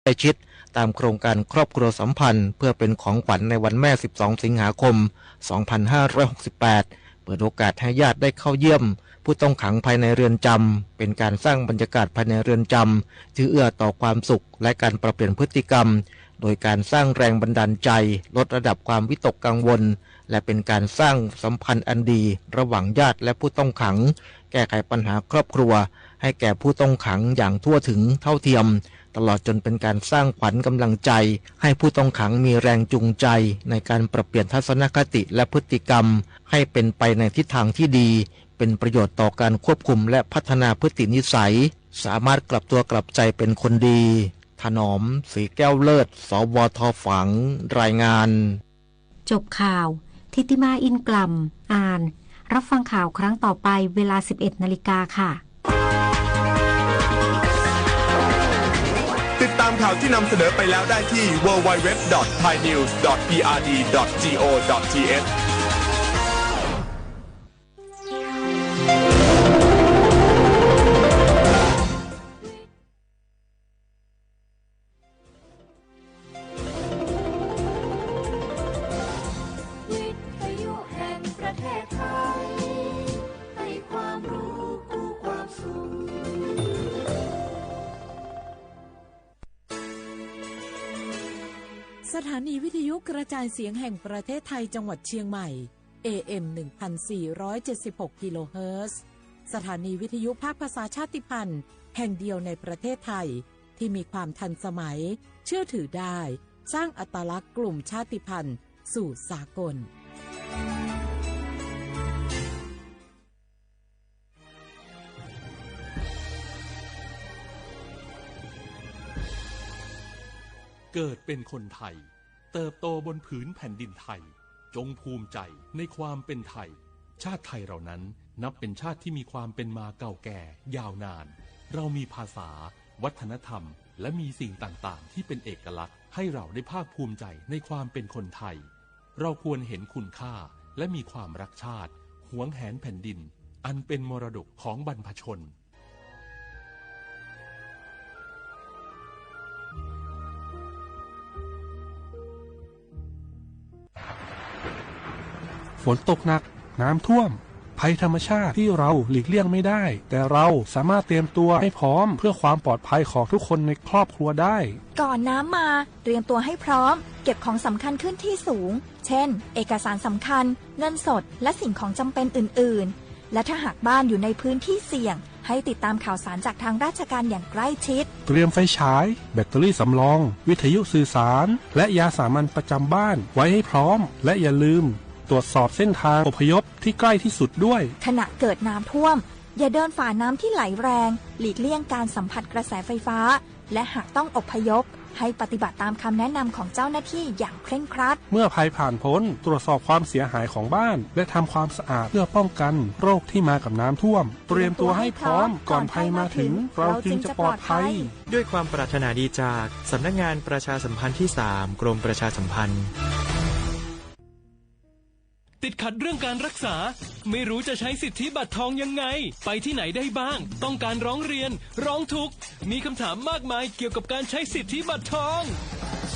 ล้ชิดตามโครงการครอบครัวสัมพันธ์เพื่อเป็นของขวัญในวันแม่12สิงหาคม2568เปิดโอกาสให้ญาติได้เข้าเยี่ยมผู้ต้องขังภายในเรือนจำเป็นการสร้างบรรยากาศภายในเรือนจำที่เอื้อต่อความสุขและการปรับเปลี่ยนพฤติกรรมโดยการสร้างแรงบันดาลใจลดระดับความวิตกกังวลและเป็นการสร้างสัมพันธ์อันดีระหว่างญาติและผู้ต้องขังแก้ไขปัญหาครอบครัวให้แก่ผู้ต้องขังอย่างทั่วถึงเท่าเทียมตลอดจนเป็นการสร้างขวัญกำลังใจให้ผู้ต้องขังมีแรงจูงใจในการปรับเปลี่ยนทัศนคติและพฤติกรรมให้เป็นไปในทิศทางที่ดีเป็นประโยชน์ต่อการควบคุมและพัฒนาพฤตินิสัยสามารถกลับตัวกลับใจเป็นคนดีถนอมสีแก้วเลิศสวทฝังรายงานจบข่าวทิติมาอินกล่ำอ่านรับฟังข่าวครั้งต่อไปเวลา 11:00 น.ค่ะติดตามข่าวที่นำเสนอไปแล้วได้ที่ www.thainews.prd.go.thสถานีวิทยุกระจายเสียงแห่งประเทศไทยจังหวัดเชียงใหม่ AM 1476 กิโลเฮิรตซ์สถานีวิทยุภาคภาษาชาติพันธุ์แห่งเดียวในประเทศไทยที่มีความทันสมัยเชื่อถือได้สร้างอัตลักษณ์กลุ่มชาติพันธุ์สู่สากลเกิดเป็นคนไทยเติบโตบนผืนแผ่นดินไทยจงภูมิใจในความเป็นไทยชาติไทยเรานั้นนับเป็นชาติที่มีความเป็นมาเก่าแก่ยาวนานเรามีภาษาวัฒนธรรมและมีสิ่งต่างๆที่เป็นเอกลักษณ์ให้เราได้ภาคภูมิใจในความเป็นคนไทยเราควรเห็นคุณค่าและมีความรักชาติหวงแหนแผ่นดินอันเป็นมรดกของบรรพชนฝนตกหนักน้ำท่วมภัยธรรมชาติที่เราหลีกเลี่ยงไม่ได้แต่เราสามารถเตรียมตัวให้พร้อมเพื่อความปลอดภัยของทุกคนในครอบครัวได้ก่อนน้ำมาเตรียมตัวให้พร้อมเก็บของสำคัญขึ้นที่สูงเช่นเอกสารสำคัญเงินสดและสิ่งของจำเป็นอื่นๆและถ้าหากบ้านอยู่ในพื้นที่เสี่ยงให้ติดตามข่าวสารจากทางราชการอย่างใกล้ชิดเตรียมไฟฉายแบตเตอรี่สำรองวิทยุสื่อสารและยาสามัญประจำบ้านไว้ให้พร้อมและอย่าลืมตรวจสอบเส้นทางอพยพที่ใกล้ที่สุดด้วยขณะเกิดน้ำท่วมอย่าเดินฝ่าน้ำที่ไหลแรงหลีกเลี่ยงการสัมผัสกระแสไฟฟ้าและหากต้องอพยพให้ปฏิบัติตามคำแนะนำของเจ้าหน้าที่อย่างเคร่งครัดเมื่อภัยผ่านพ้นตรวจสอบความเสียหายของบ้านและทำความสะอาดเพื่อป้องกันโรคที่มากับน้ำท่วมเตรียมตัวให้พร้อมก่อนภัยมาถึงเราจึงจะปลอดภัยด้วยความปรารถนาดีจากสำนักงานประชาสัมพันธ์ที่3กรมประชาสัมพันธ์ติดขัดเรื่องการรักษาไม่รู้จะใช้สิทธิบัตรทองยังไงไปที่ไหนได้บ้างต้องการร้องเรียนร้องทุกข์มีคำถามมากมายเกี่ยวกับการใช้สิทธิบัตรทอง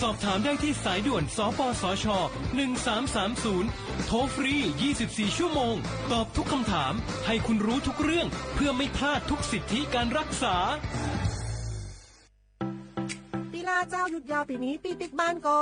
สอบถามได้ที่สายด่วนสปสช1330โทรฟรี24ชั่วโมงตอบทุกคำถามให้คุณรู้ทุกเรื่องเพื่อไม่พลาดทุกสิทธิการรักษาเจ้าหยุดยาวปีนี้ปีปิกบ้านก็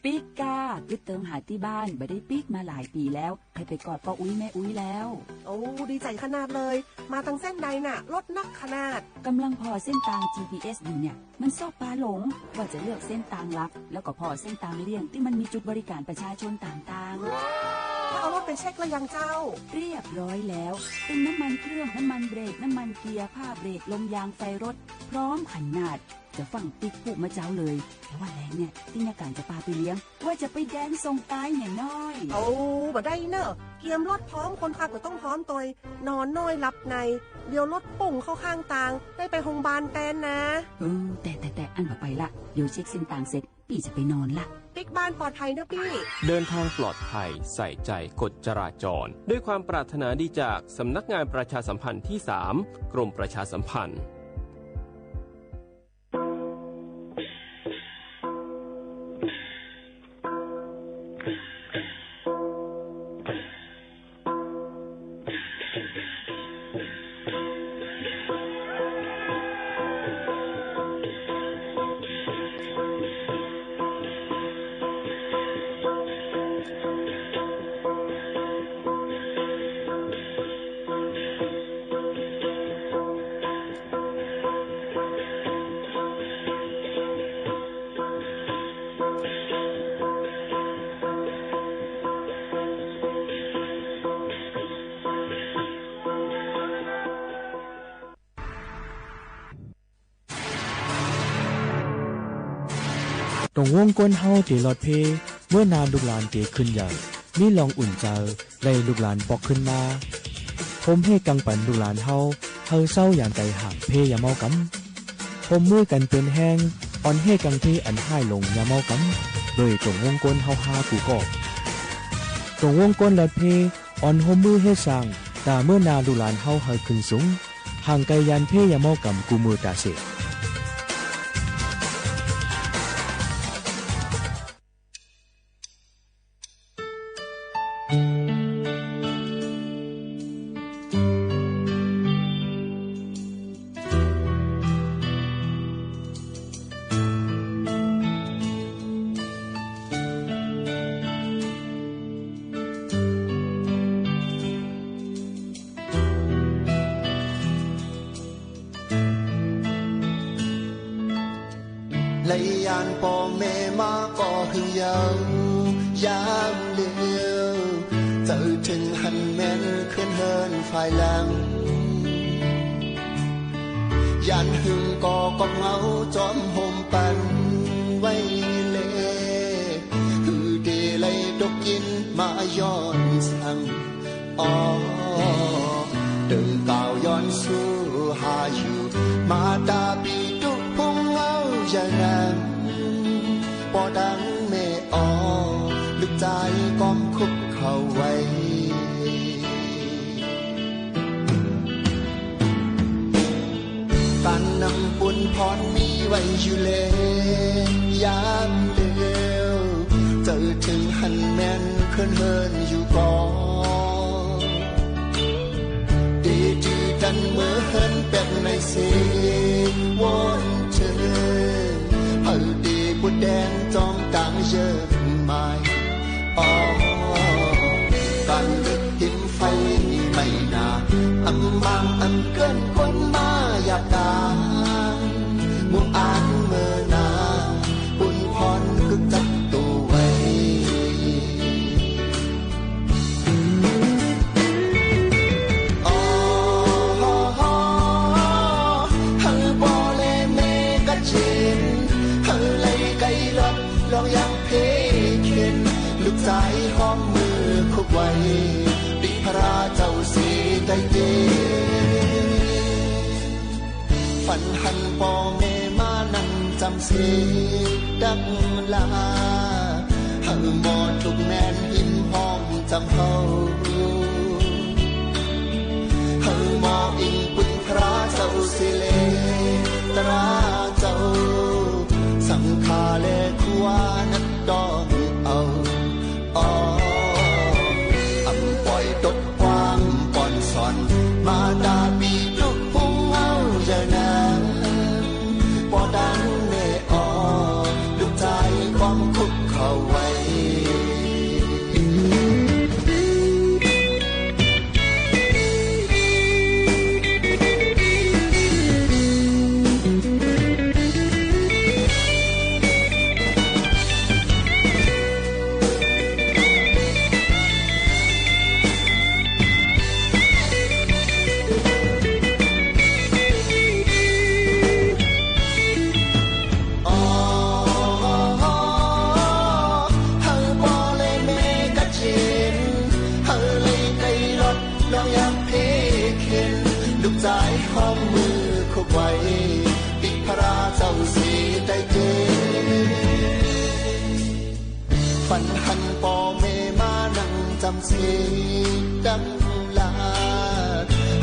ปิกกายึดเติมหาที่บ้านไม่ได้ปิกมาหลายปีแล้วใครไปกอดป้าอุ้ยแม่อุ้ยแล้วโอ้ดีใจขนาดเลยมาทางเส้นใดน่ะรถนักขนาดกำลังพอเส้นทาง GPS อยู่เนี่ยมันซอกปลาหลงว่าจะเลือกเส้นทางลับแล้วก็พอเส้นทางเลี่ยงที่มันมีจุดบริการประชาชนต่างๆถ้าเอารถไปเช็คแล้วยังเจ้าเรียบร้อยแล้วเป็นน้ำมันเครื่องน้ำมันเบรกน้ำมันเกียร์ผ้าเบรกลมยางไฟรถพร้อมขนาดจะฟังติ๊กผูกมาเจ้าเลยแต่ว่าแรงเนี่ยที่นาการจะพาไปเลี้ยงว่าจะไปแดนทรงกายอย่างน้อยโอ้บ่ได้เนอะเกียมรถพร้อมคนขับก็ต้องพร้อมตัวนอนน้อยหลับในเดี๋ยวรถปุ่งเข้าข้างทางได้ไปโรงพยาบาลแตนนะแต่อันต่อไปละเดี๋ยวเช็คเส้นทางเสร็จพี่จะไปนอนละปิ๊กบ้านปลอดภัยนะพี่เดินทางปลอดภัยใส่ใจกฎจราจรด้วยความปรารถนาดีจากสำนักงานประชาสัมพันธ์ที่3กรมประชาสัมพันธ์ ตรงวงก้นเฮาเตลอดเพเมื่อนานลูกหลานเตขึ้นใหญ่มีลองอุ่นเจอไล่ลูกหลานปอกขึ้นมาผมให้กังปันลูกหลานเฮาเศร้าอย่างใจหักเพอย่าเมากำผมมือกันเป็นแห้งอ่อนให้กังเทอันให้ลงอย่าเมากำโดยตรงวงก้นเฮาหากูก็ตรงวงก้นลอดเพอ่อนโฮมมือให้สร้างตาเมื่อนาลูกหลานเฮาขึ้นสูงห่างไกลยันเพอย่าเมากำกูมือตาเสlấy an po mẹ má có hương dâu dám liêu tự trình hành men khuyên hơn phải làm dàn hương có máu chóm hôm pan vây lệ cứ để lấy đốc kín mà giòn sang từ cao giòn su hà yu mà ta bị đúc phong áo dài nắng bỏ đắng mẹลึกใจก้มคุกเข่าไว้การนำบุญพรมีไว้อยู่เลยยามเดียวเจอถึงหันแม่นเคลื่อนเฮินอยู่ก่อนดีจือกันเมื่อเฮินแบบในเสียวนเจอเฮาดีบุญแดงจอมกลางเยอะไม่การลึกหินไฟไม่นาอำบางอันเกินคนมาอยากตามมุมอ่านเมื่อนาบุญพรคึกจับตัวไว้เฮาบ่เลยเมกะจินเฮาเลยไกลรถลองยังเพเข็นลูกสายหอมมือคุกไว้ดิพระเจ้าสีใจเย็นฝันหันพ่อแม่มานั่งจำเสียดังลาเฮาหมอทุกแม่นหินห้องจำเฮาหมออิงปุญพระเจ้าสิเลตราเจ้าสังฆาเลขวานักดองเอาปล่อยตกความปอนสอนมาดาบีลุกพุ่งเอาอย่านั้นบ่ดังเนลูกใจความคุกเข้าไว้ไว้ติพระเจ้าสีได้เจฝันหันป่อแม่มานั่งจำเสียดังลา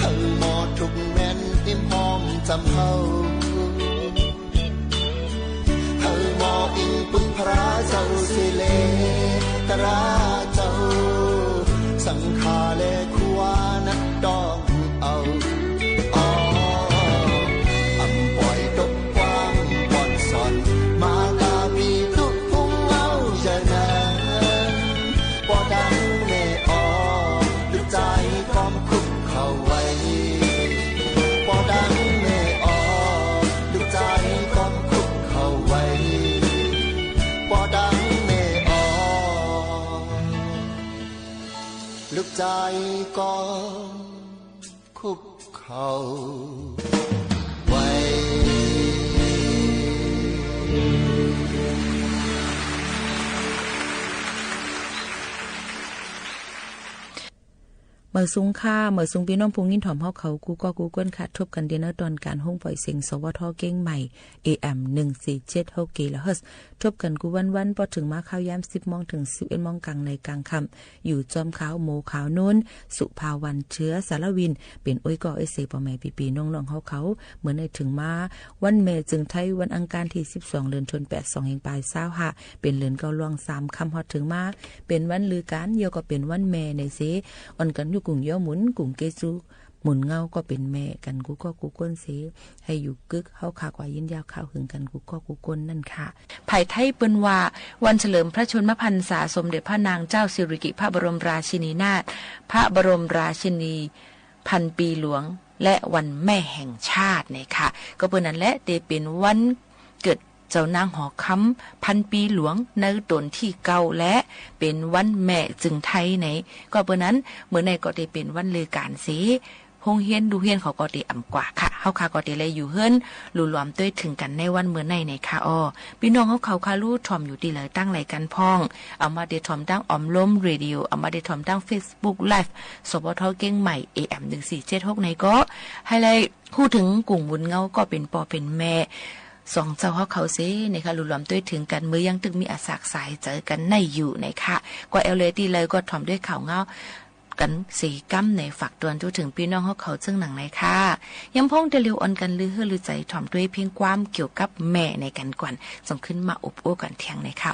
เฮาหมอทุกแม่นอิ่มหอมจำเฮาหมออิงปุญพระเจ้าสิเลตราเจ้าสังฆาเลขวานักดองเอาลึกใจก็คุกเข่าไว้ เมื่อสูงค่าเมื่อสูงพี่น้องพุงยินถ่อมเฮาเขากูก็กูก้นค่ะทบกันเดนตอนการห้องปล่อยเสียงสวทเก้งใหม่ AM 147 กิโลเฮิรตซ์ทบกันกูวันพอถึงมาข้าวยาม 10 โมงถึง 11 โมงกลางในกลางค่ำอยู่จอมขาวโมขาวนู้นสุภาวันเชื้อสารวินเป็นอ้อยก่อไอเสปอแม่ปีๆน้องๆเฮาเขาเหมือนในถึงมาวันแม่จึงไทยวันอังคารที่12เดือนธันวาคม2แห่งปลาย25เป็นเดือนเกาลวง3ค่ำฮอดถึงมาเป็นวันลือการเดียวก็เป็นวันแม่ในเสอ่อนกันอยู่กลุ่มย่อหมุนกลุ่มเกจูหมุนเงาก็เป็นแม่กันกูก็กูก้นเสให้อยู่กึกเฮาขากว่ายินยาวข่าวหึงกันกูก็กูก้นนั่นค่ะภายไทยเปิ้นว่าวันเฉลิมพระชนมพรรษาสมเด็จพระนางเจ้าสิริกิติ์พระบรมราชินีนาถพระบรมราชินีพันปีหลวงและวันแม่แห่งชาติเนี่ยค่ะก็เปิ้นนั่นแหละได้เป็นวันเกิดเจ้านางหอคำพันปีหลวงในตนที่เก่าและเป็นวันแม่จึงไทยไหนก็เปิ้นนั้นเมื่อในก็ได้เป็นวันลือการเสโรงเรียนดูเรียนเขาก็ได้อ่ำกว่าค่ะเฮาค่ะก็ได้เลยอยู่เฮิรนรู้รวมด้วยถึงกันในวันเมื่อในค่ะพี่น้องเขาค่ะรู้ถ่อมอยู่ดีเลยตั้งรายการพ้องเอามาได้ถ่อมตั้งออมล้มเรดิโอเอามาได้ถ่อมตั้ง Facebook Live สปทเก้งใหม่ AM 1476ในก็ให้เลยพูดถึงกลุ่มบุญเงาก็เป็นปอเป็นแม่สองเจ้าเขาเซนะคะรวมด้วยถึงกันมือยังตึงมีอาสากสายเจอกันในอยู่นะคะก็เอลเลตี้เลยก็ถ่อมด้วยข่าวเงากันสีกั้มในฝากตวนถึงพี่น้องเขาซึ่งหนังในค่ะยังพ้องเดลิวออนกันลือลือใจถ่อมด้วยเพียงความเกี่ยวกับแม่ในกันก่อนส่งขึ้นมาอบโอ้กันเทียงในค่ะ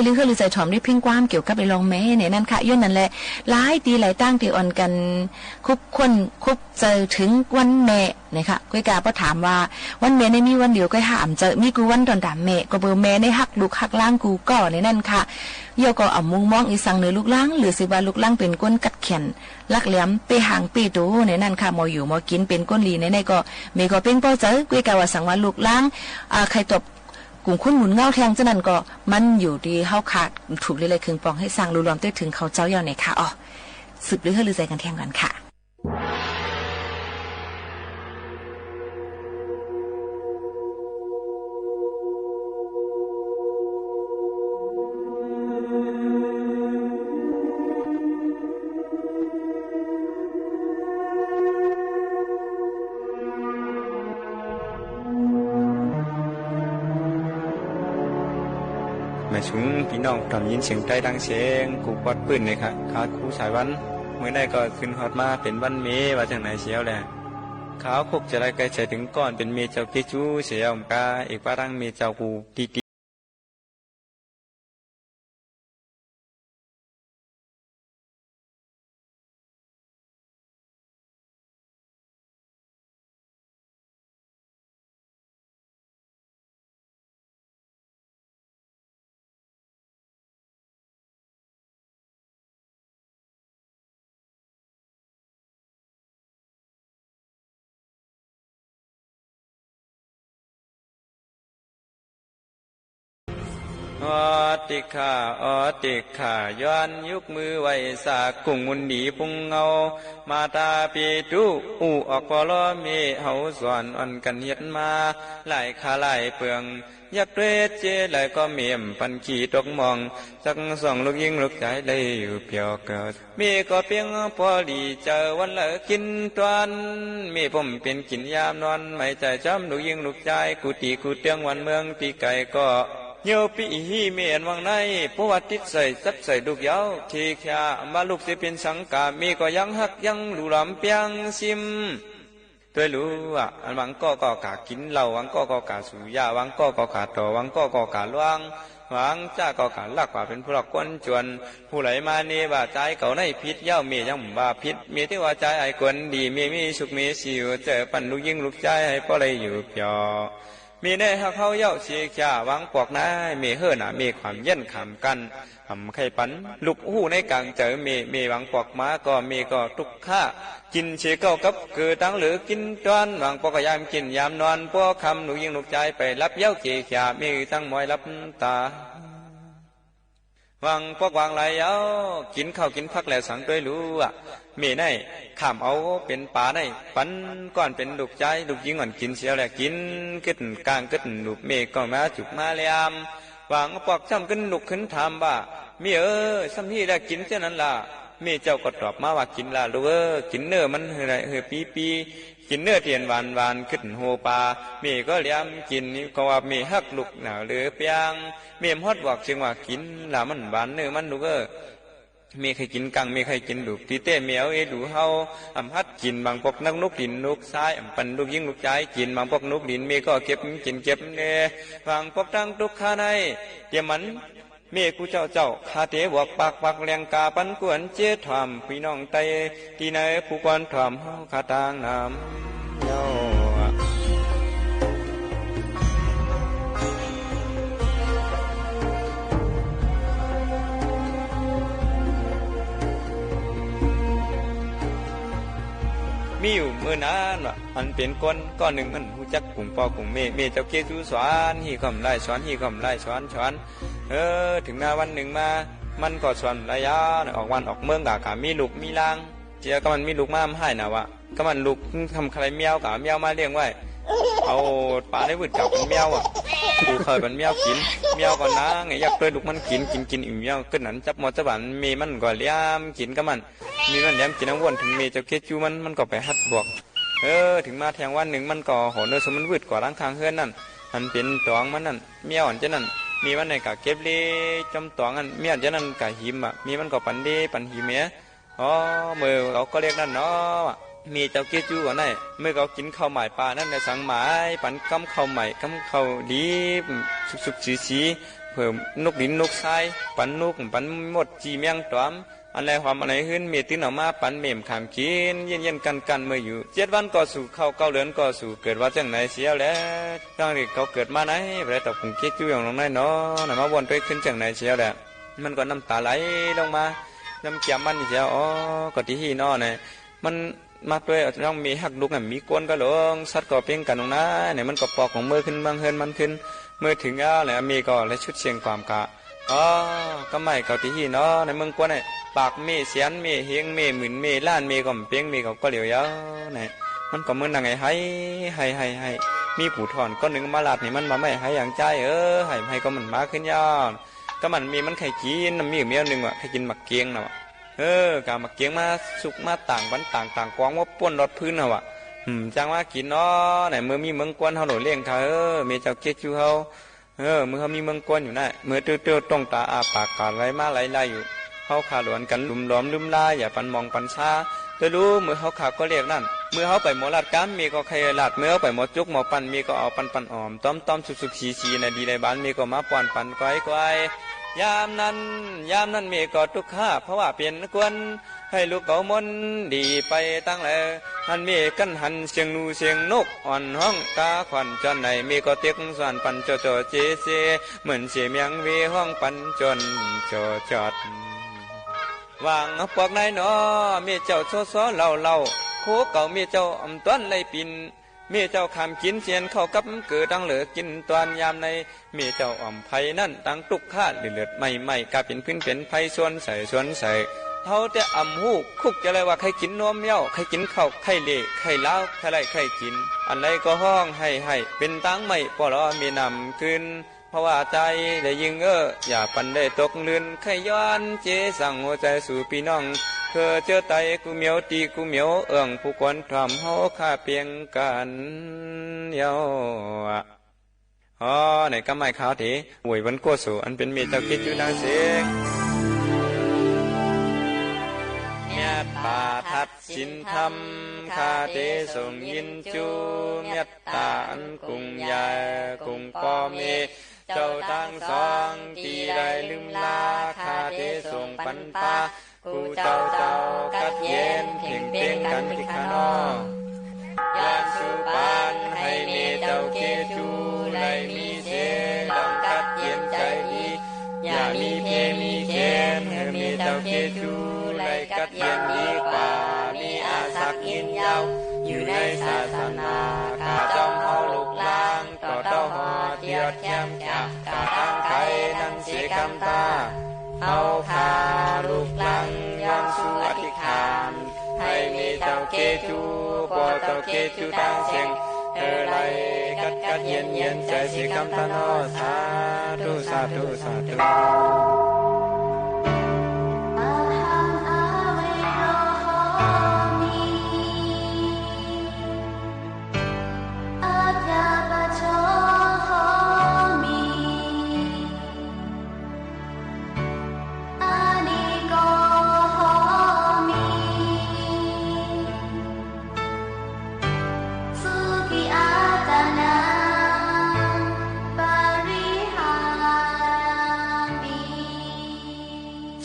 เลยลือหรือใจถ่อมได้เพ่งความเกี่ยวกับไอ้ลองแม่เนี่ยนั่นค่ะย้อนนั่นแหละหลายตีหลายตั้งตีอ่อนกันคุบคนคุบเจอถึงวันแม่นะคะก้อยกาก็ถามว่าวันแม่ในมีวันเดียวก็หามเจอมีกูวันตอนดามแม่ก็เบอร์แม่ในหักลูกหักล่างกูก่อในนั่นค่ะเยาก็เอามุงมองอีสังเนื้อลูกล่างหรือสิว่าลูกล่างเป็นก้นกัดแขนลักแหลมไปหางปีตูในนั่นค่ะมออยู่มอกินเป็นก้นลีในก็เมก็เป็นป้อเจอก้อยกาว่าสังว่าลูกล่างใครตบกลุ่มคุณหมุนเงาแทงเจ้านั่นก็มันอยู่ดีเฮาขาดถูกเลยคืนปองให้สร้างรูรอมได้ถึงเขาเจ้าเยาไหนค่ะอ๋อสืบหรือให้ลือใจกันแทงกันค่ะมาชุงพี่น้องทำยินเสียงใจดังเสียงกูปอดปืนเลยค่ะขาครูสายวันเมื่อได้ก็ขึ้นฮอดมาเป็นวันเมว่าจังไหนเสียวแหละขาวคุกจะได้ไกลใจถึงก่อนเป็นเมเจ้าเกจูเสียวกาเอกปารังเมเจ้ากูตีอติขาอติขาย้อนยุกมือไว้สากกุ้งมุนดีพุงเงามาตาปีตุอูออกปอลอเมเฮาสอนอ่อนกันเฮ็ดมาหลายขาหลายเปลืองยักเรศเจไหลก็เมียมปันขี่ตกมองสักสองลูกยิงลูกใจเลยอยู่เปียวเกิดมีก็เพียงพอดีเจอวันละกินตวนมีผมเป็นกินยามนอนไม่ใจจำลูกยิงลูกใจกูตีกูเตียงวันเมืองปีไก่ก็เยี่ยวปีฮีเมียนวังในประวัติใส่ซัดใส่ลูกยาวทีแค่มาลูกสิเป็นสังกามีก็ยังหักยังหลุลำเปียงซิมตัวรู้ว่าอันวังก็กากินเหล้าวังก็กาสูยาวังก็กาต่อวังก็กาล่วงวังจ้าก็กาลักว่าเป็นผู้หลักก้นจวนผู้ไหลมาเนว่าใจเก่าในพิษเย้าเมียยังบ่าพิษเมียที่ว่าใจไอ้กวนดีเมียมีสุขมีสิวเจอปั่นลูกยิงลูกใจให้พ่อเลยอยู่เพียวมีในหักเขาเย้าเสียข่าวังปอกนายมีเฮือหนามีความเย็นขำกันทำไข่ปันลูกหูในกลางเจอมีวังปอกม้าก็มีก็ทุกข้ากินเชี่ยเก้ากับคือตั้งหรือกินตอนวังปอกยามกินยามนอนพวกคำหนูยิงลูกใจไปรับเย้าเสียข่ามีตั้งมอยรับตาวังพวกวางไหลเย้ากินข้าวกินพักแล้วสังด้วยรู้มีในขามเอาเป็นป่าในปันก่อนเป็นลูกใจลูกยิงอ่อนกินเสียวแหละกินกึศกลางกึศลูกเมฆก็มาจุกมาเลียมวางปอกจำขึ้นลุกขึ้นถามว่ามีซ้ำที่ได้กินเช่นนั้นล่ะมีเจ้าก็ตอบมาว่ากินล่ะลูกกินเนื้อมันเฮปีกินเนื้อเทียนหวานขึ้นโฮปามีก็เลี้ยมกินนี่ก็ว่ามีฮักลูกหนาวหรือเปียงมีฮอดบอกจึงว่ากินล่ะมันหวานเนื้อมันลูกมีใครกินกังมีใครกินดูตีเต้เมียวดูเฮาฮัดกินบางพวกนักนกดินนกซ้ายปันลูกยิงลูกใจกินบางพวกนกดินมีก็เก็บกินเก็บเน่บางพวกตั้งทุกข้าในเดี๋ยวมันเมียกูเจ้าคาเตบวกปากแรงกาปันกวนเจี๊ยถามพี่น้องไตที่ไหนผู้กวนถามเฮาคาตางน้ำเย้ามีอยู่เมื่อนานว่ะมันเป็นก้อนหนึ่งมันหูจักกลุ่มปอกลุ่มเมเจ้าเกจูสอนหีคำไล่สอนหีคำไล่สอนถึงหน้าวันหนึ่งมามันก็สอนระยะออกวันออกเมืองกะมีลูกมีลางเจ้าก็มันมีลูกมาให้น่ะวะก็มันลูกทำใครเมียวกะเมียวมาเลี้ยงไว้เอาปลาได้วืดกับเป็นเมียวอ่ะกูเคยเป็นเมียวกินเมียวก่อนนะไงอยากเลยลูกมันกินอิ่มเมียวขึ้นนั้นจับมอจับบันมีมันก็เลี้ยมกินกับมันมีมันเลี้ยมกินน้ำวนถึงมีเจ้าเกจูมันก็ไปฮัดบวกถึงมาแทงวันหนึ่งมันก็โหเนื้อสมันวืดกว่าร่างคางเฮือนนั่นมันเป็นตองมันนั่นเมียวอ่อนเจ้านั่นมีวันไหนกะเก็บเล่จำตองอันเมียเจ้านั่นกะหิมมีมันก็ปันเดปันหิมเมียมือเขาก็เรียกนั่นเนาะมีเจ้าเกจูก่อนได้เมื่อเขากินข้าวใหม่ปลานั่นในสังหมายปันกำข้าวใหม่กำข้าวดีสุกสี เพิ่มนุกดินนุกทรายปันนุกปันหมดจีเมียงตอมอะไรความอะไรขึ้นเมียติ้นออกมาปันเมมขามกินเย็นกันเมื่ออยู่7 วันก็สู่เข้า9 เดือนก็สู่เกิดว่าจังไหนเสียแล้วตั้งแต่เขาเกิดมาไหนแต่ตกผงเจ๊จุ้ยของน้องน้อยเนาะไหนมาวนไปขึ้นจังไหนเสียแล้วมันก็น้ำตาไหลลงมาน้ำเกี่ยมมันเสียอ๋อก็ที่หี่นอเนี่ยมันมาด้วยต้องมีหักลุกมีก้นก็หลงสัตว์ก็เพ่งกันตรงนั้นเนี่ยมันก็ปอกของมือขึ้นบางเฮินมันขึ้นมือถึงแล้วมีก็และชุดเชียงความกะอ๋อก็ไม่เกาที่หี่นอในเมืองกวนเนี่ยปากมีเสียนมีเฮียงมีหมื่นมีล้านมีก็เพ่งมีก็เหลียวยาวเนี่ยมันก็เหมือนยังไงให้มีผู้ถอนก็หนึ่งมาลาดนี่มันมาไม่ให้อย่างใจให้ก็มันมาขึ้นยาวก็มันมีมันไข่กินมันมีอยู่เมียหนึ่งว่ะไข่กินหมักเกียงนะว่ะกาหมักเกียงมาสุกมาต่างวันต่างกองว่าป้วนรถพื้นนะว่ะจังว่ากินเนาะไหนเมื่อมีเมืองกวนเขาหนูเลี้ยงเขามีเจ้าเกจูเขาเมื่อเขามีเมืองกวนอยู่น่ะเมื่อเตื้อต้องตาอาปากกาดไรมาไรอยู่เขาขาหลวนกันลุมล้อมลืมลาอย่าปันมองปันชาจะรู้เมื่อเขาขาก็เรียกนั่นเมื่อเขาไปหมอลาดก้ามมีก็ใครลาดเมื่อเขาไปหมอจุกหมอปันมีก็เอาปันอ่อมต้อมสุกชีในดีในบ้านมีก็มาปันไกวยามนั้นมีก็ทุกข์เพราะว่าเปลี่ยนกวนให้ลูกเก่ามนดีไปตั้งแล้วหันมีกันหันเสียงนูเสียงนกอ่อนห้องกาขวัญจนไหนมีก็เตียกสวนปันโจเจเหมือนเสียเมียงวีห้องปันจนจอดวางปอกนายน้อมีเจ้าซ้อเล่าโคเก่ามีเจ้าอำต้นไล่ปินมีเจ้าคำกินเสียนเข้ากับเกิดดังเหลือกินตอนยามในมีเจ้าอ่อมไผ่นั่นตั้งตุกข้าเลือดไม่กาเป็นพื้นเป็นไผ่ส่วนใส่เท่าแต่อ่ำหูคุกจะเลยว่าใครกินนมเย้าใครกินข้าวใครเละใครเล้าใครไรใครกินอันไรก็ห้องให้เป็นตั้งไม่ปลอมีนำขึ้นเพราะว่าใจได้ยิงอย่าปันได้ตกเลือนใครย้อนเจสั่งหัวใจสู่พี่น้องเธอเจอไตกูเหมียวตีกูเหมียวผู้คนทำเฮาข้าเพียงกันเยาในกำไม้ขาวทีหวยวันโกสูอันเป็นเมียเจ้าคิดอยู่นางเสียงเมียตาทัดสินธรรมข้าเทส่งยินจูเมียตาอันกุงใหญ่กุงก็มีเจ้าทั้งสองที่ได้ลืมลาข้าเทส่งปันปากูเจ้ากัดเย็นเพ่งเพ่งกันที่ขานอยามสุปานให้มีเจ้าเกจูไลมีเสดังกัดเย็นใจดีอย่ามีเพมีเข็นให้มีเจ้าเกจูไลกัดเย็นดีกว่ามีอาศักยินยาวอยู่ในศาสนาข้าจอมเฮาลูกล้างต่อเต้าหอเทียดแย้มจากกาตั้งไข่นั่งเสียกำตาเอาข้าลูกหลังย้อนสู่อธิษฐานให้มีเจ้าเกจูปอเจ้าเกจูตั้งเสียงไรกัดเย็นใจสิคำตานอสาธุ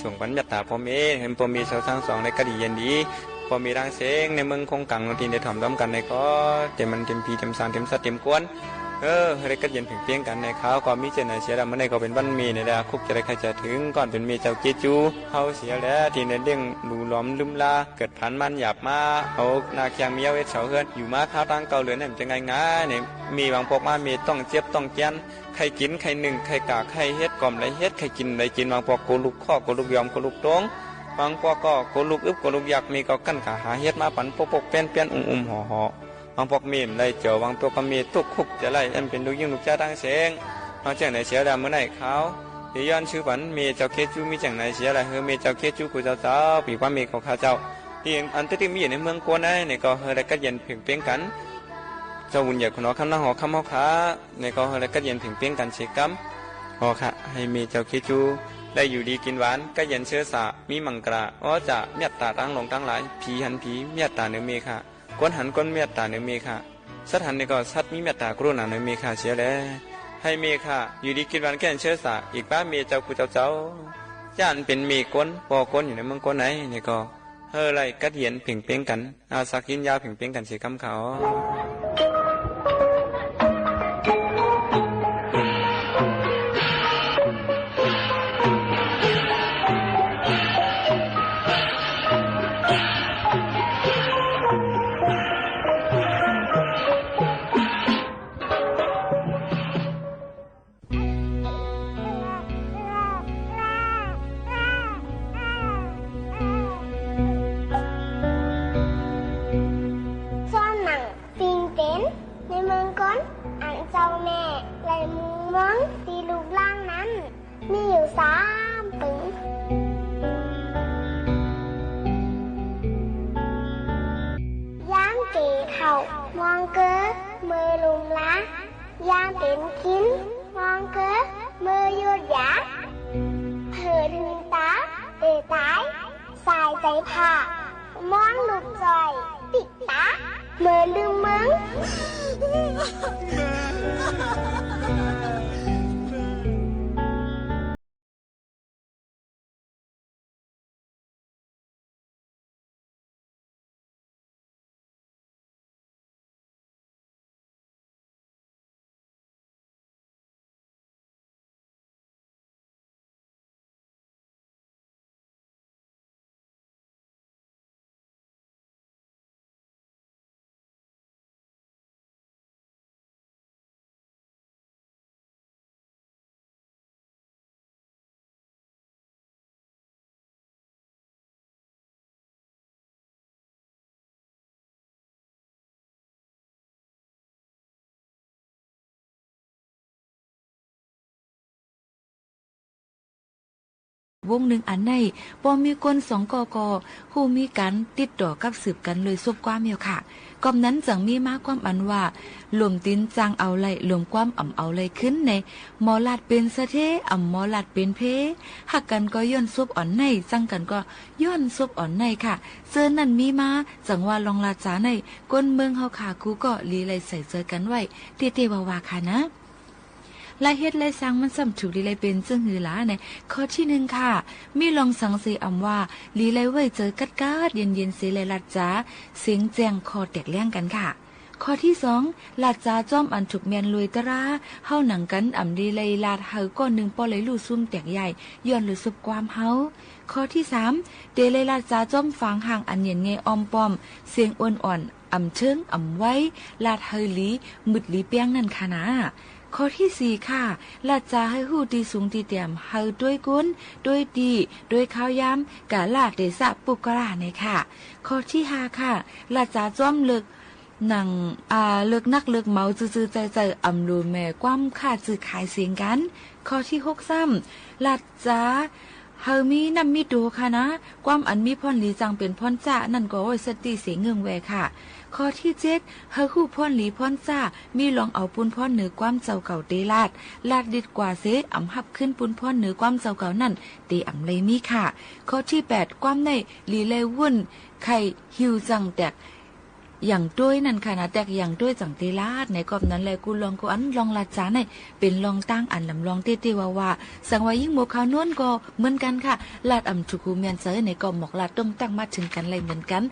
ส่งปัญญาตาพอมีเห็นพอมีชาวทั้งสองในกดีเย็นดีพอมีร่างเสงในเมืองคงกังทีในถ่อมด้อมกันในก็เต็มมันเต็มพีเต็มสารเต็มสัตเต็มกวนอะไรก็เย็นถึงเพียงกันในเขาก็มีเจนเสียแล้วมันในก็เป็นบ้านมีในดาคุกจะได้ใครจะถึงก่อนเป็นมีเจ้าเกจูเขาเสียแล้วทีในเรื่องดูล้อมลืมลาเกิดผันมันหยาบมาเอานาเคียงมีเอาเวทเสาเฮือนอยู่มาข้าวตั้งเก่าเหลือเนี่ยจะง่ายๆเนี่ยมีบางพวกมามีต้องเจ็บต้องแกนใครกินใครหนึ่งใครกากใครเฮ็ดก่อมไรเฮ็ดใครกินไรกินบางพวกโกลุกข้อโกลุกยอมโกลุกตรงบางพวกก็โกลุกอึบโกลุกอยากมีก็กั้นขาหาเฮ็ดมาปั่นปกเปี้ยนห่อบางพวกมีมไรเจียวบางพวกก็มีตุกคุกจะไล่อันเป็นลูกยิ่งลูกจ้าตั้งเสียงเอาจากไหนเสียดำเมื่อไหร่เขาที่ย้อนชื่อปันมีเจ้าเคจูมีจากไหนเสียอะไรมีเจ้าเคจูกูเจ้าปีความมีของข้าเจ้าที่อันที่มีอยู่ในเมืองกวนนี่ก็อะไรก็เย็นเพียงเพียงกันเจ้าวุ่นใหญ่คนน้อคำนั่งหอคำหอขาในก็อะไรก็เย็นเพียงเพียงกันเชกัมหอค่ะให้มีเจ้าเคจูได้อยู่ดีกินหวานก็เย็นเชื้อสามีมังกรจะเมียตาตั้งลงตั้งหลายผีหันผีเมียตาเนื้อเมฆะก้นหันก้นเมียตาเนื้อเมฆะสัตว์หันนี่ก็สัตว์มีเมียตากรุณาเนื้อเมฆะเสียแล้วใ ให้เมค่ะอยู่ดีกินวันแก่นเชื้อสาอีกป้าเมเจ้ากูเจ้าย่านเป็นเมก้นปอก้นอยู่ในเมืองก้นไหนนี่ก็เฮอไรกัดเหียนเพ่งเป้งกันอาสักยินยาเพ่งเป้งกันเสียคำเขายามเป็นคินมองเก๋มือยุดยาเหินหืนตาเตะตายสายใจผ่ามองลูกจอยปิดตาเมื่อลืมมึงวงหนึ่งอันในปอมีคน2 กกผู้มีการติดต่อกับสืบกันเลยซบความเมียวค่ะกอมนั้นจังมีมาความอันว่าหลวมตินจางเอาไหลหลวมความอ่ำเอาไหลขึ้นในหมอลาดเป็นสะเทอ่ำหมอลาดเป็นเพหักกันก็ย้อนซบอ่อนในจังกันก็ย้อนซบอ่อนในค่ะเสื้อนั่นมีมาจังว่าลองลาจาในก้นเมืองเฮาขากูก็ลีไลใส่เจอกันไว้เตๆว่าๆค่ะนะลายเฮ็ดลายสร้างมันสำถูกลีไลเป็นจึงหือหลาในข้อที่1ค่ะมีลองสังเสอำว่าลีไลไว้เจอกัดเย็นๆเสเลลัดจ้าเสียงแจ้งคอแตกแล้งกันค่ะข้อที่2ลาดจ้าจ้อมอันถูกแมนลวยตราเฮาหนังกันอำลีไลลาดเฮาก้อนนึงปอเลยลู่ซุ่มแตกใหญ่ย้อนหรือสุบความเฮาข้อที่3เดเลลาดจ้าจ้อมฟังห่างอันเย็นเงออมปอมเสียงอ่อนๆอำเชิงอำไว้ลาดเฮาลีมึดลีเปียงนั่นค่ะนะข้อที่4ค่ะลาดจาให้หู้ดีสูงดีเตี่ยมเฮาด้วยกุนด้วยดีด้วยข้าวยำกะลาดเดสะปุกกะลาในค่ะข้อที่5ค่ะลาดจาจ้อมลึกหนังเลิกนักเลิกเมาจื้อๆใจๆอำรูแม่ความค่าจื้อขายเสียงกันข้อที่6ซ้ำลาดจาเฮามีนำมีดูค่ะนะความอันมีพ่อนหลีจังเป็นพ่อนจ้านั่นก็ไว้สติเสียงเงืองแวค่ะข้อที่7เฮาคู่พ่อนหลีพ่อนจ้ามีลองเอาปุ้นพ่อนเหนือความเจ้าเก่าเตลาดดิดกว่าเสอำหับขึ้นปุ้นพ่อนเหนือความเจ้าเก่านั่นเตอำเลยมีค่ะข้อที่8ความในลีเลวุ่นไข่หิวจังแตกอย่างด้วยนั่นค่ะนะแตกอย่างด้วยจังเตลาดในกอบนั้นแลกูลองกูอันลองลาจาในเป็นลองตั้งอันลำลองเตว่าสังว่ายิ่งหมกขาวนวลก็เหมือนกันค่ะลาดอำทุกูเมียนเซอในกอบหมอกลาดต้มตั้งมาถึงกันเลยเหมือนกัน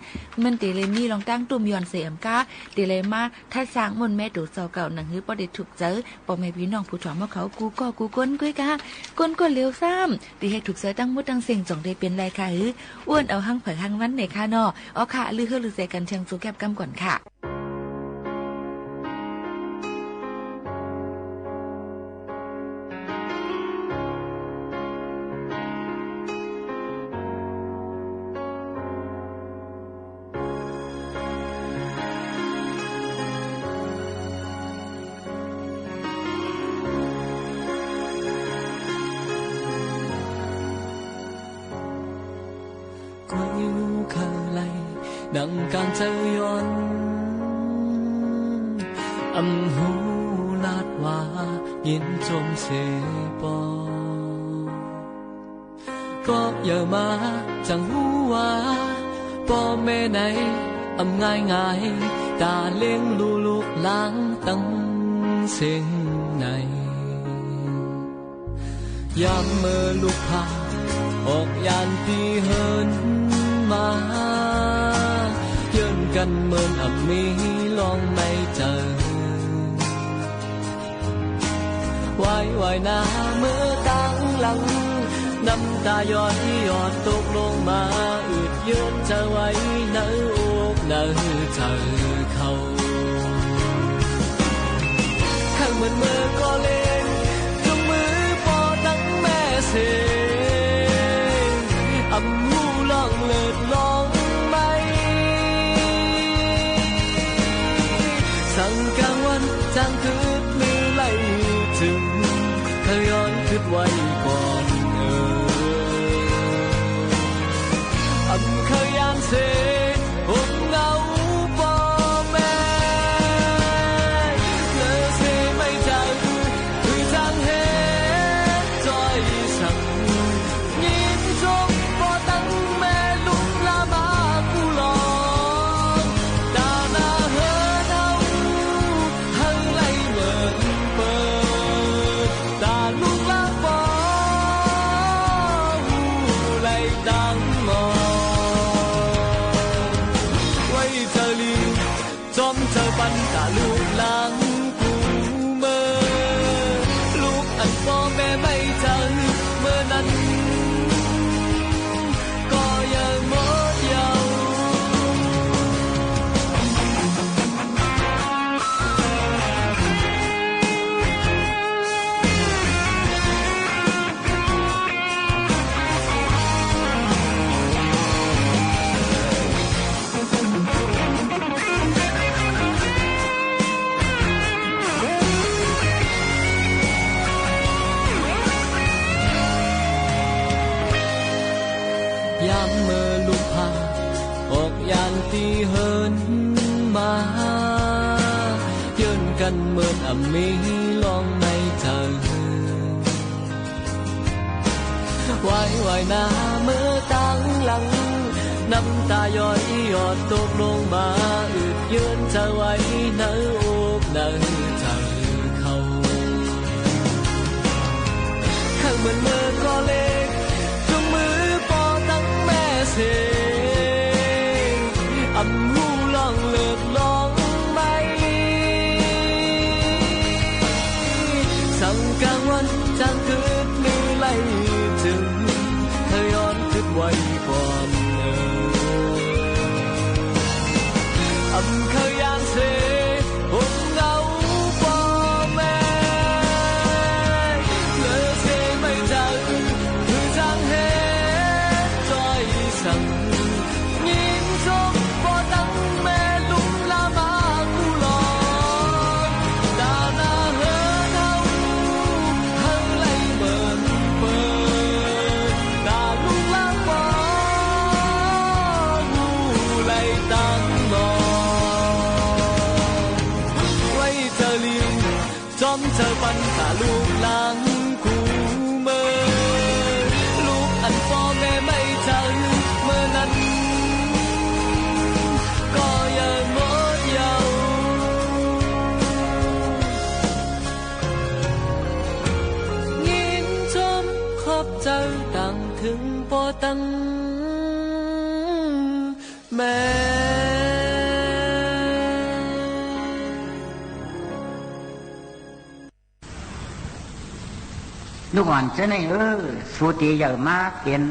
มันเตเลยมีลองตั้งตุ้มยอนเสียมก้าเตเลยมาถ้าสร้างมนแม่ดูเจ้าเก่าหนังหื้อบ่ได้ถูกเจอบ่แม่พี่น้องผู้ถอมเขากูก็กูก้นกุ้ยกะก้นก็เลี้ยวซ้ำที่ให้ถูกเจอตั้งมุดตั้งเสียงจ่องได้เป็นไรค่ะหื้ออ้วนเอาหั่งเผยหั่งวันในค่ะเนาะอ๋อค่ะลือเฮือลือเสกันเชียงจูแก็บกำก่อนค่ะ能間就潤暗好辣話現中射波ก็อย่ามาจังหูว่าพ่อแม่ไหนอำง่ายตาเลี้ยงลูกล้างตั้งเสียงใน ยามเมื่อลูกพาออกยานที่เฮินมาเยื่นกันเหมือนอับมีลองไม่เจอไหวหน้าเมื่อตั้งหลังน้ำตาย้อยหยอดตกลงมาอืดเยือนจะไว้เนื้ออกเนื้อใจเขาข้างเหมือนมือก็เล่นจงมือปอตั้งแม่เสอำหูล่องเลิดลองไม่สั่งกลางวันจางคืนมือไหลถึงเธอย้อนคืนไว้ก่อนเคยยามเสผมเงาพ่อแม่เลอเสไม่ใจคือทางเหตุจอยสั่งยิ้มจงพอตั้งแม่ลุกลามากูหลอกดาหน้าเฮินเอาหังไหลเหมือนเปิดตาลุกลาบอไหลดังมอจอมเธอปันตาลูกหลังกูเมื่อลูกอันพ่อแม่ไม่เจอเมื่อนั้นก็ยังหมดเยาว์ยามเมื่อลูกพาออกยานที่เฮินมาเยื่นกันเหมือนอับมีลองไม่เจอไหวหน้าเมื่อตั้งหลังน้ำตาย้อยหยอดตกลงมาอืดเยือนจะไว้เนื้ออกเนื้อใจเขาข้างเหมือนมือก็เล็กเสียงอำหูล่องเลิกลองไม่สั่งกลางวันจางคืนมือไหลถึงเธอย้อนคืนไว้ก่อนเคยยานเสียผมเงาพ่อแม่เลอเสียไม่เจอคือจางเหสั่งยิ้มจงพอตั้งแม่ลุกลามากูหลอกดาหน้าเฮินเอาหังไหลเหมือนเปิดดาลุกลาบอกูไหลตั้งนอนไว้เธอลิงจอมเธอปันตาลูกหลังกูเมื่อลูกอันพ่อแม่ไม่เจอเมื่อนั้นก็ยังหมดเยาว์ยินชมขอบเจ้าดังถึงปอตังแม่ลูกอ่อนเจ้าในสูตีใหญ่มากเปลี่ยน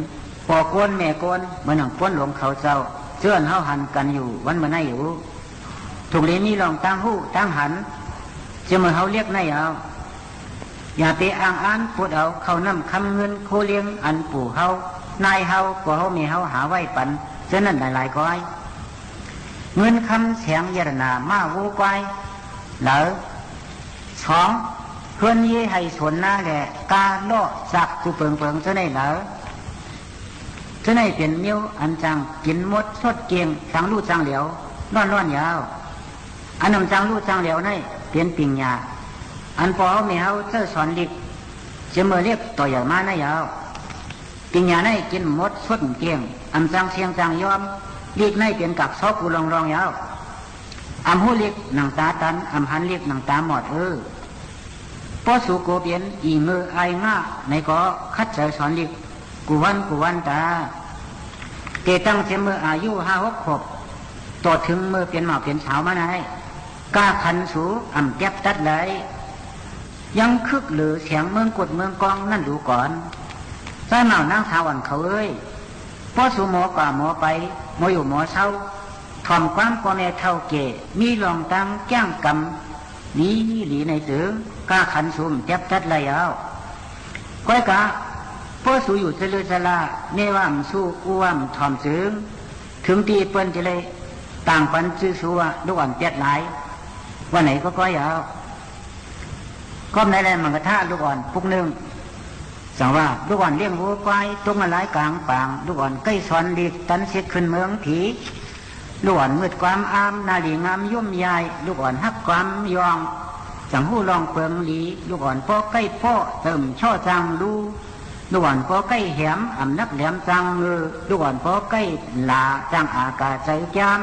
ปอก้นแม่ก้นเมื่อหนังป้นหลงเขาเจ้าเชื่อนเฮาหันกันอยู่วันเมื่อไหนอยู่ถูกเรียนนี่ลองตั้งหู้ตั้งหันจะเมื่อเฮาเรียกไหนเอาอย่าไปอ้างอ้านพูดเอาเขานำคำเงินโคเลี้ยงอันปู่เฮานายเฮาก็เฮามีเฮาหาไว้ปันเจ้านั่นหลายๆก้อยเงินคำแสงยรนามาวูกวายเหลือสองเพื่อนยี่ให้สวนหน้าแหละกาโลสักกูเปิงเจ้าไหนเหลือเจ้าไหนเปลี่ยนมิ้วอันจังกินมดสดเกียงจังลู่จังเหลียวร้อนยาวอันนำจังลู่จังเหลียวนี่เปลี่ยนปิงยาอันพอเขามีเขาเจ้าสอนลิกจะมาเรียกต่อใหญ่มาในยาวปิงยาในกินมดสดเกียงอันจังเสียงจังยอมลิกในเปลี่ยนกับซอกกูรองยาวอัมหูลิกหนังตาตันอัมหันลิกหนังตาหมอด พอสู่กูเปลี่ยนอีมือไอง่าในก็คัดเจอสอนดิกูวันตาเกตั้งเสมืออายุ5-6 ขวบต่อถึงมือเปลี่ยนหมาเปลี่ยนสาวมาไหนกล้าขันสูอ่ำแก็บตัดเลยยังคึกหรือเสียงเมืองกดเมืองกองนั่นดูก่อนใส่เหมานั่งสาวันเขาเอ้ยพอสู่หมอกว่าหมอไปหมออยู่หมอเศร้าทอมความพ่อแม่เท่าเกมีลองตั้งแก้งกำหลีในตื้อกล้าขันสูมแก็บตัดเลยเอาก้อยกะพอสู่อยู่เฉลือชลาเนว่ามสู้อ้วมทอมซึ้งถึงตีเปิ้นจะเลยต่างปันซื้อสัวลูกอ่อนเจ็ดหลายวันไหนก็ก้อยเอาก้มในแรงมันกระทะลูกอ่อนปุกนึงสั่งว่าลูกอ่อนเลี้ยงวัวควายตรงมาหลายกลางปางลูกอ่อนใกล้สอนดีตันเสียขึ้นเมืองผีลูกอ่อนมืดความอามนาลีงามยุ่มยายลูกอ่อนฮักความยองจังหู้ลองเปิงหลีลูกอ่อนพ่อใกล้พ่อเติมช่อจังดูลูกอ่อนพ่อใกล้แหมอ่ำนักแหลมจังมือลูกอ่อนพ่อใกล้หลาจังอากาศใจจาม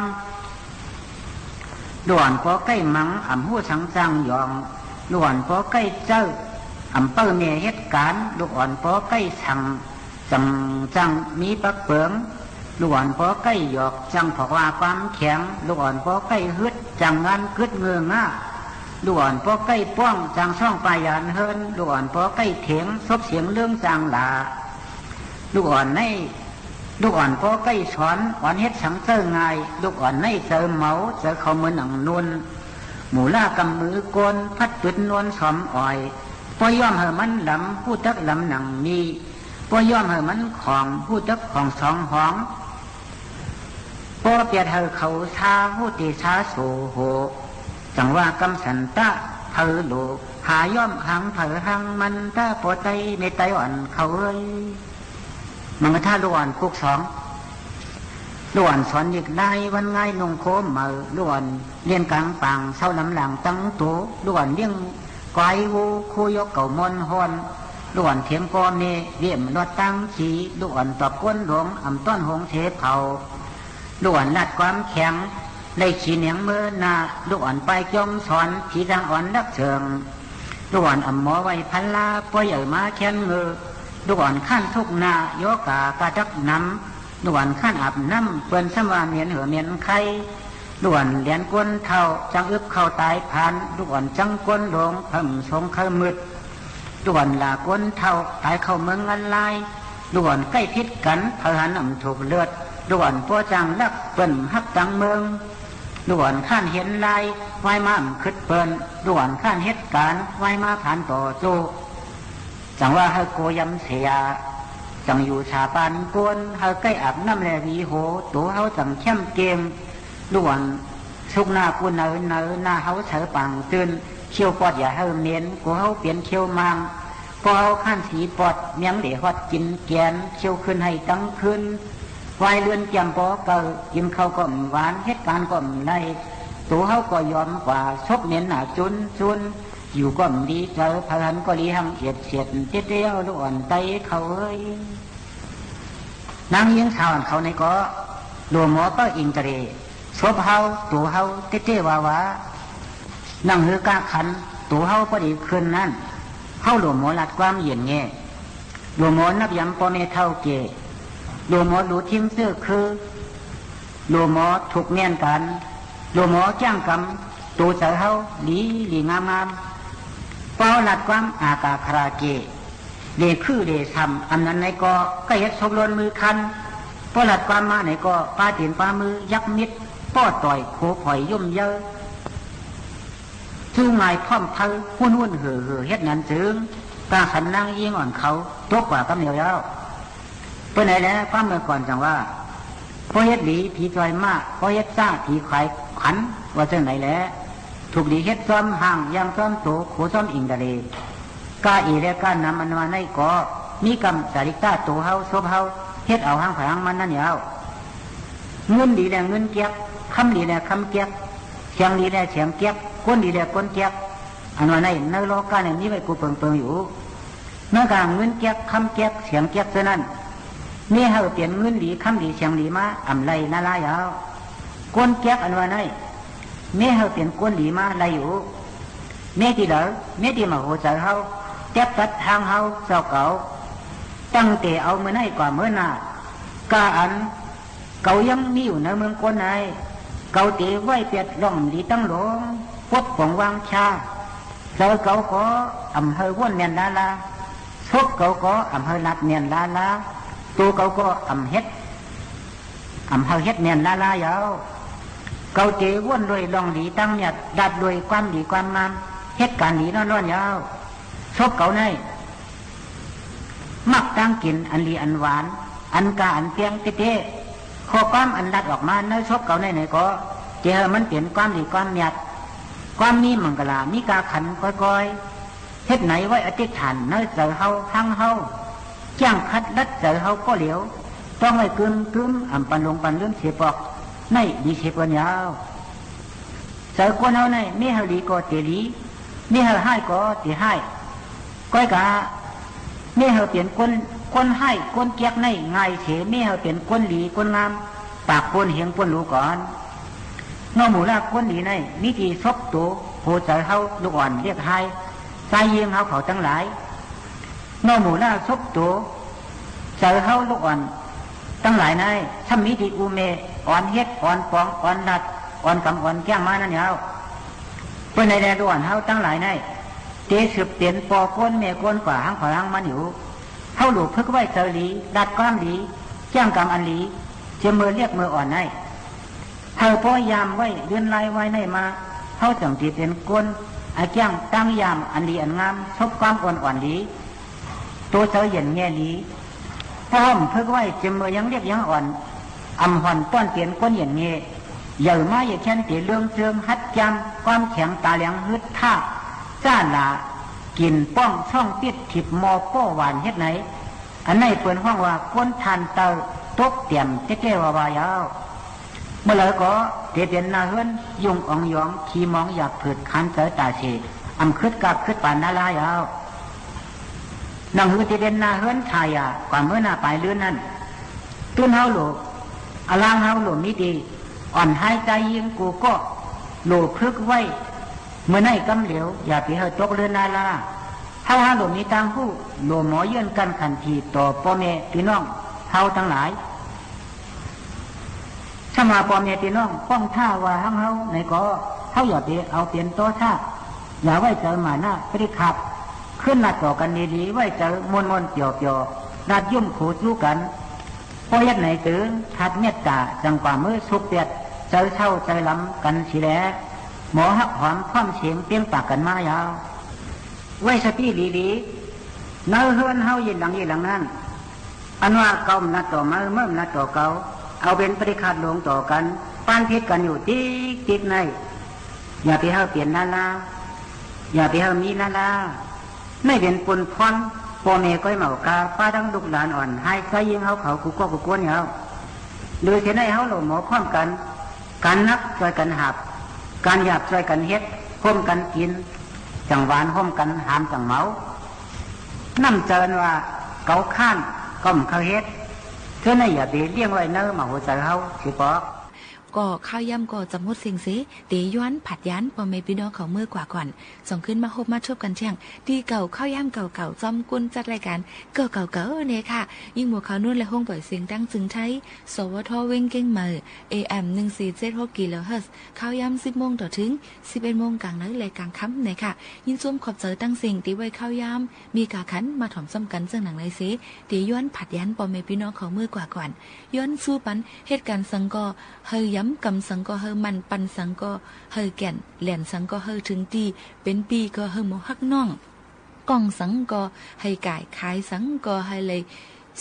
ลูกอ่อนพ่อใกล้มังอ่ำหู้สังจังยองลูกอ่อนพ่อใกล้เจ้าอ่ำเปิ้ลเมียเหตุการณ์ลูกอ่อนพ่อใกล้สั่งจังมีปักเปิงลูกอ่อนพ่อใกล้หยอกจังผอกว่าความแข็งลูกอ่อนพ่อใกล้ฮึดจังงานกึดเงือง่าลูกอ่อนพ่อใกล้ป้องจังช่องปลายยานเฮินลูกอ่อนพ่อใกล้เถียงซบเสียงเรื่องจังหลาลูกอ่อนพ่อใกล้สอนอ่อนเฮ็ดสังเตอร์ไงลูกอ่อนในเจอเมาเจอเขามือหนังนุ่นหมูล่ากำมือโกนพัดจุดนวลสอมอ่อยพอย่อมเหอมันลำผู้ตักลำหนังมีพอย่อมเหอมันของผู้ตักของสองห้องพอเปียดเหอเขาชาผู้ตีชาโสโหจังว่ากำสันตะเผอโลหาย่อมหังเผอหังมันตาปอไตในไตอ่อนเขาเอ้ยมันก็ท่าลูกอ่อนกุกสองลูกอ่อนสอนอีกได้วันง่ายนงโคมมาลูกอ่อนเลี้ยงกลางปางเศร้าลำหลังตั้งโตลูกอ่อนเลี้ยงไกววูคุยกเก่ามนฮอนลูกอ่อนเทียมกอมเนเลี่ยมรถตั้งสีลูกอ่อนตอบก้นหลวงอ่ำต้นหงเทเผาลูกอ่อนลัดความแข็งได้ขีเหนียงเมื่อนาลูกอ่อนไปจมสอนผีทางอ่อนรักเชิงลูกอ่อนอ่ำหมอไว้พันลาปล่อยเอามาแค้นเงือลูกอ่อนขั้นทุกนาโยกากระจักน้ำลูกอ่อนขั้นอาบน้ำเปิ้นสมาเมียนเหือเมียนไข่ลูกอ่อนเลียนก้นเท่าจังอึบเข้าตายพันลูกอ่อนจังก้นหลงเพิ่มสงเข้ามืดลูกอ่อนลาก้นเท่าตายเข้าเมืองอันลายลูกอ่อนใกล้พิษกันเผาหันอ่ำถูกเลือดลูกอ่อนปัวจังรักเปิ้นฮักจังเมืองลูกอ่อนข้านเห็นลายไว้มาคึดเปิ้นลูกอ่อนข้านเหตุการณ์ไว้มาผ่านต่อโจจังว่าเฮาโกยำเสียจังอยู่ชาปานกวนเฮาใกล้อาบน้ำแลวีโหตัวเฮาจังเข้มเกมล้วนสุกหน้ากูเนอหน้าเฮาเสือปังตื่นเขี้ยวปอดอย่าเฮาเมียนกูเฮาเปลี่ยนเขี้ยวมังพอเฮาข้านสีปอดเมียงเดี๋ยวฮอดกินแกนเขี้ยวขึ้นให้ตั้งขึ้นไฟเลื่อนจำปอเกิดกินข้าวก็หวานเหตุการณ์ก็ไรตัวเฮาก็ยอมกว่าชกเมียนหนาจุนอยู่ก็ดีเจอพลันก็ดีหังเอียดเสียดเตี้ยเตี้ยล้วนไตเขาเอ้ยนางยิงสาวเขาในก็หลวงหมอก็อินตรีศพเฮาตัวเฮาเตี้ยว่านั่งหือกาขันตัวเฮาพอดีคืนนั้นเฮาหลวงหมอลัดความเย็นแง่หลวงหมอนับยำปอเมเท่าเกหลวงหมอรู้ทิ้งเสื้อคือหลวงหมอถูกเมียนกันหลวงหมอจ้างกำตัวเสือเฮาหลีงามเป้าหลัดความอากาคราเกเดคือเดทำอันนั้นในก็เฮ็ดสกลนมือคันพอหลัดความมาไหนก็ป้าตีนป้ามือยักมิดป้อต่อยโคผอยยุ่มเยอะชูไงพร้อมเธอหุ่นเหือเฮ็ดนั้นจึงกาขันนั่งยิงอ่อนเขาตัวกว่ากำเหนียวแล้วเพื่อไหนแล้วป้าเมื่อก่อนจังว่าพอเฮ็ดดีผีจอยมากพอเฮ็ดซ่าผีขายขันว่าเจ้าไหนแล้วถูกดีเฮ็ดซ้อมห่างยังซ้อมโตโขซ้อมอิงดาเลกาอีและการนำมันมาในก็มีกรรมสาริกาโตเฮาซบเฮาเฮ็ดเอาห่างผางมันนั่นยาวเงินดีแลเงินเก็บคำดีแลคำเก็บเสียงดีแลเสียงเก็บก้นดีแลก้นเก็บอันว่าในโลกาเนี่ยนี้ไว้กูเปิงอยู่เมื่อกลางเงินเก็บคำเก็บเสียงเก็บเท่านั้นนี่เฮาเปลี่ยนเงินดีคำดีเสียงดีมาอำไรนาลายาวก้นเก็บอันว่าในนี่เฮาเปลี่ยนก้นดีมาไรอยู่ เมติเหลอเมติมาโหใจเฮาแจ็บตัดทางเฮาเจ้าเก่าตั้งแต่เอามือให้กว่ามือหน้ากาอันเก่ายังมีอยู่ในเมืองคนไหนเก่าตีไว้เปียดล่องดีตั้งหลงพบของวางชาเจอเก่าก็อำเภอว่นเมียนลาลาพบเก่าก็อำเภอลัดเมียนลาลาตัวเก่าก็อำเฮ็ดอำเภอเฮ็ดเมียนลาลายาวเก่าตีว่นด้วยล่องดีตั้งเนี่ยดัดด้วยความดีความงามเฮ็ดการดีนอนยาวพบเก่าในมักตั้งกินอันดีอันหวานอันกาอันเตียงเต้ข้อความอันดัดออกมาในชบเก่าในไหนก็เจอมันเปลี่ยนความดีความเมียดความมีมังกลามีกาขันก้อยๆเฮ็ดไหนไว้อธิษฐานในเจอเฮาทั้งเฮาจ้างคัดลัดเจอเฮาก็เหลียวต้องให้กึมอ่ำปันลงปันเรื่องเสียปอกในดีเสียปัญญาเจอคนเฮาในมีเฮาดีก็เตลีมีเฮาให้ก็เตให้ก้อยกามีเฮาเปลี่ยนคนให้คนเกียกในง่ายเฉมีเฮาเปลี่ยนคนหลีคนงามปากคนเหียงคนรู้ก่อนนอหมูลาคนหลีในมิตีซบตัวโหใจเฮาลูกอ่อนเรียกให้ใจเยียงเฮาเขาทั้งหลายนอหมูลาซบตัวใจเฮาลูกอ่อนทั้งหลายในถ้ามิตีอุเมอ่อนเฮ็ดอ่อนปองอ่อนนัดอ่อนกำอ่อนแก้งมานั่นยาวเพื่อในแดนลูกอ่อนเฮาทั้งหลายในเตสืบเปลี่ยนปอก้นเมก้นกว่าหังขอหังมันอยู่เฮาหลูกพึกไว้เจอหลีดัดก้ามหลีแจ้งกรรมอันหลีเชื่อมือเรียกมืออ่อนในเฮาพยายามไว้เดือนลายไว้ในมาเฮาจังที่เป็นก้นอาแจ้งตั้งยามอันดีอันงามชบความอ่อนหลีตัวเจอเย็นแง่หลีพร้อมพึกไว้เชื่อมือยังเรียกยังอ่อนอำหอนต้อนเปลี่ยนก้นเย็นเง่ใหญ่มาอย่าแค่นตีเรื่องเชิงฮัดจำความแข็งตาเหลียงฮึดท่าจ้าหลากินป้องช่องปิดถิบมอป้อหวานเฮ็ดไหนอันไหนเปิดห้องว่าก้นทานเตาตกเตี่ยมเจ๊ๆว่ายาวเมื่อไรก็เตียนนาเฮือนยุงอ่องยองขี้มองอยากผืดคันเจอตาเฉดอำคืดกับคืดปานนาลายาวนังหือเตียนนาเฮือนชายกว่าเมื่อหน้าปลายเลื่อนนั่นตื้นเฮาโหลอลางเฮาโหลมิดีอ่อนหายใจยิงกูก็โหลพึกไว้เมื่อไหนกำเหลวอย่าไปเฮาตกเรือนนาลาถ้าหาหลวมีทางผู้โหลหมอเยื่นกันขันทีต่อพ่อแม่พี่น้องเฮาทั้งหลายถ้ามาพ่อแม่พี่น้องป้องท่าว่าหังเฮาไหนก็เฮาอย่าไปเอาเปลี่ยนโตท่าอย่าไว้เจอหมาหน้าปริขับขึ้นนัดต่อกันดีๆไว้เจอมนเกี่ยวๆนัดยุ่มขูดรู้กันพอยัดไหนตื่นทัดเมตตาจังกว่ามือสุกเปียดเจอเช่าใจล้ำกันสิแลหมอหักหอมคว่ำเสียงเปี้ยงปากกันมายาวไว้สติลีเนื้อเฮือนเฮายินหลังนั้นอันว่าเก่านัดต่อมาเมื่อนัดต่อเก่าเอาเป็นปริคาดลงต่อกันป้านพิษกันอยู่ติดในอย่าไปเฮาเปลี่ยนนาลาอย่าไปเฮามีนาลาไม่เป็นปนพรพ่อแม่ก้อยเหมากาป้าทั้งลูกหลานอ่อนให้ใครยิงเฮาเขากูก็กูกวนเฮาหรือเช่นไรเฮาหลงหมอพร้อมกันการนักช่วยกันหับการหยาบช่วยกันเฮ็ดห่มกันกินจังหวานห่มกันหามจังเมาน้ำเจินว่าเกาข้านก้มเขาเฮ็ดเท่านั้นอย่าไปเลี้ยงไว้เนื้อมาหัวใจเฮาสิปอกก็ข้าวย่ำก็จำหมดสิ่งสิเตยย้อนผัดยันพอไม่พี่น้องเขาเมื่อกว่าก่อนส่งขึ้นมาฮบมาชบกันเที่ยงดีเก่าข้าวย่ำเก่าๆจอมกุนจัดรายการเก่าเนี่ยค่ะยิ่งหมวกขาวนุ่นและห้องปล่อยเสียงดังจึงใช้สวทเว้งเก้งมือ AM 1476กิโลเฮิรตซ์ข้าวย่ำ10 โมงต่อถึง11 โมงกลางนั้นและกลางค่ำเนี่ยค่ะยินซุ่มขอบเจอตั้งสิ่งตีไว้ข้าวย่ำมีกาขันมาถ่อมซ้ำกันเจ้าหนังในสิเตยย้อนผัดยันพอไม่พี่น้องเขาเมื่อกว่าก่อนย้อนสู้ปันเหตุการณ์สังก็เฮยย้ำกำสังก็เฮมันปันสังก็เฮแก่นแหลนสังก็เฮถึงตีเป็นปีก็เฮหมฮักน้องกองสังก็ให้ก่ายขายสังก็ให้เลย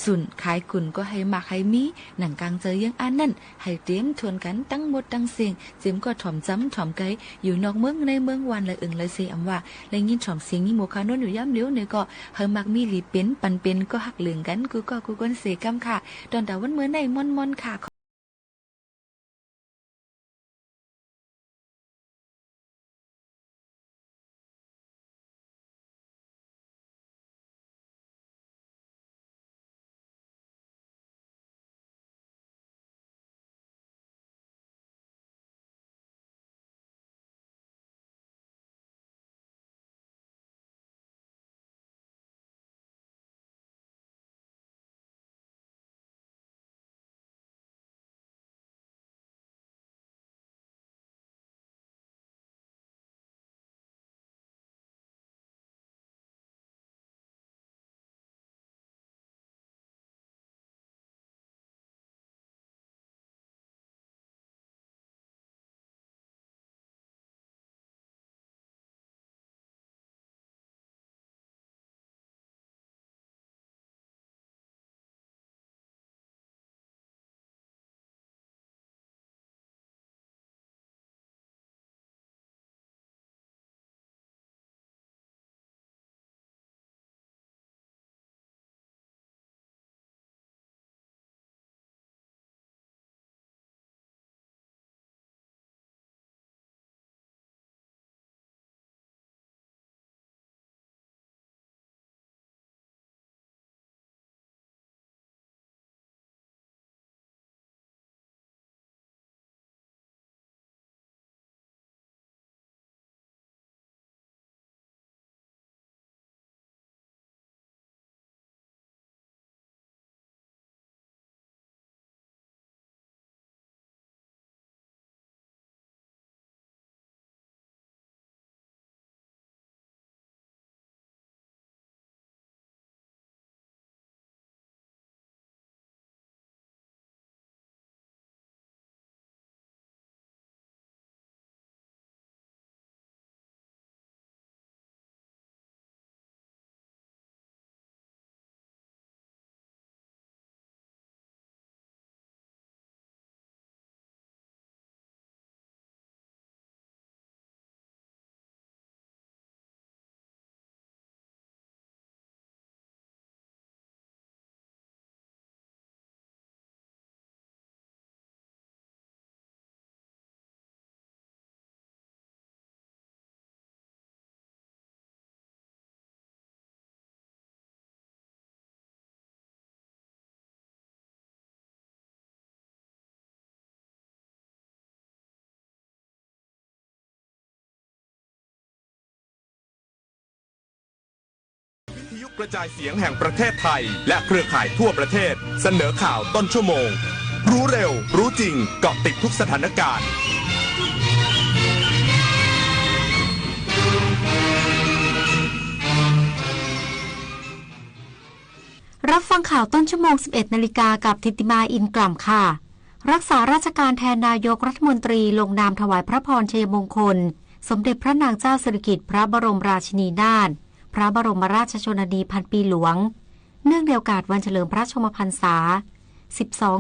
สุนขายกุ่นก็ให้มักให้มีหนังกลางเจอยังอันนั่นให้เตรียมทวนกันตั้งหมดตั้งเสียงเจิมก็ถ่อมจ้ำถ่อมไกอยู่นอกเมืองในเมืองวันเลยเลยเสียอำว่าเลยยินถ่อมเสียงยิ่งหมวกขานนอยู่ย่ำเลี้ยวเนี่ยก็เฮมักมีหลีเป็นปันเป็นก็หักเหลืองกันกูก็กูก้นเสียกำค่ะตอนแต่วันเมื่อในม่อนค่ะ กระจายเสียงแห่งประเทศไทยและเครือข่ายทั่วประเทศเสนอข่าวต้นชั่วโมงรู้เร็วรู้จริงเกาะติดทุกสถานการณ์รับฟังข่าวต้นชั่วโมง 11 นาฬิกากับทิติมาอินกล่ำค่ะรักษาราชการแทนนายกรัฐมนตรีลงนามถวายพระพรชัยมงคลสมเด็จพระนางเจ้าสิริกิติ์พระบรมราชินีนาถพระบรมราชชนนีพันปีหลวงเนื่องในโอกาสวันเฉลิมพระชนมพรรษา12